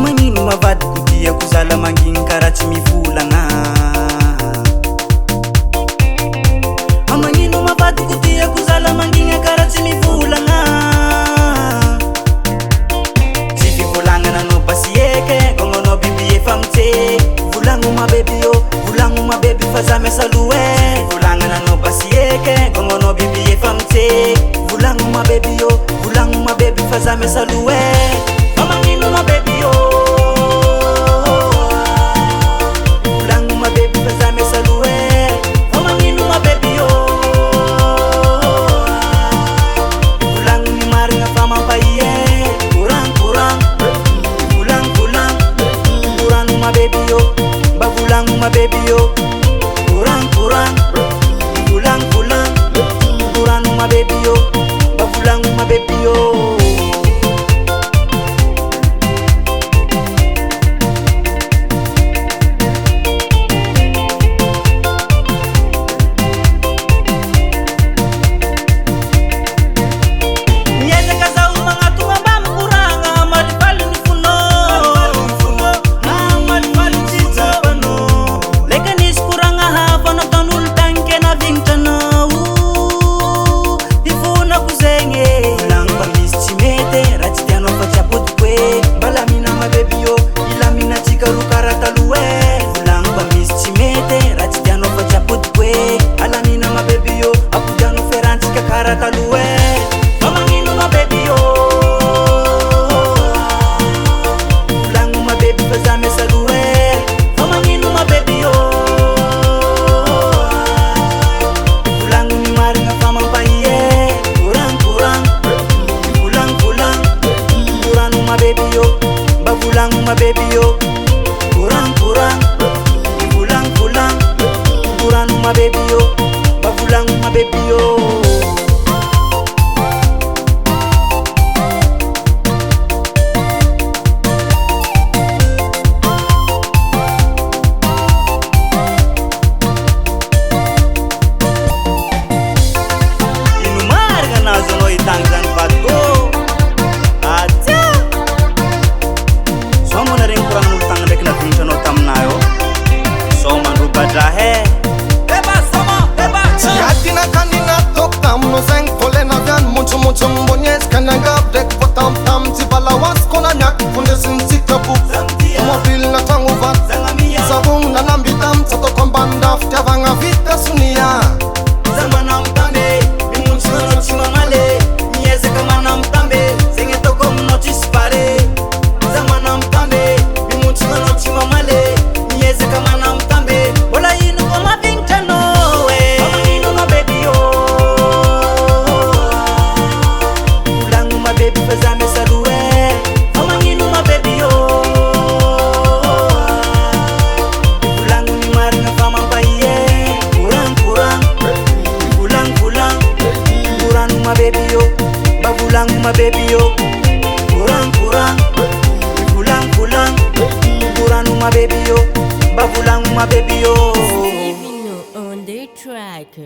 Magnino mavadiko diako zala mangigny karaha tsy mivolagna. Magnino mavadiko diako zala mangigny karaha tsy mivolagna. Tsy fivolagnana anao basieke kô anao biby efa mitsé. Volagno ma baby yo, volagno ma baby fa za miasa loha e. Volagnana anao basieke kô anao biby efa mitsé. Volagno ma baby yo, volagno ma baby fa za miasa loha e. Magnino ma baby yo, volagno ma baby fa za miasa loha e. Magnino ma baby yo, volagno ny marigna fa mampahy e. Courant, volang, volagno ma baby yo, mba volagno ma baby yo. Courant, volang, volagno ma baby yo, mba volagno ma baby yo. Ma baby yo, courant, volang, volagno ma baby yo, mba volagno ma baby yo. Ino marigna anazy anao hitagny zany vadiko. Mbonyes kananga brek potam tam ti balawas kona nyak funde sintika bu mobil na tangu vat sabung na nambitam sato kombanda ftavanga vita sunia zamana mtane bimunchino chimamale nyeze kama na mtambe senge toko mnochispare zamana mtane bimunchino chimamale nyeze kama na mtambe wala inu kama vintano we magnino ma baby yo. Baby fa za miasa loha e. Magnino ma baby yo, volagno ny marigna fa mampahy e. Courant, volang, volagno ma baby yo, mba volagno ma baby yo. Courant, volang, volagno ma baby yo, mba volagno ma baby yo. On the track.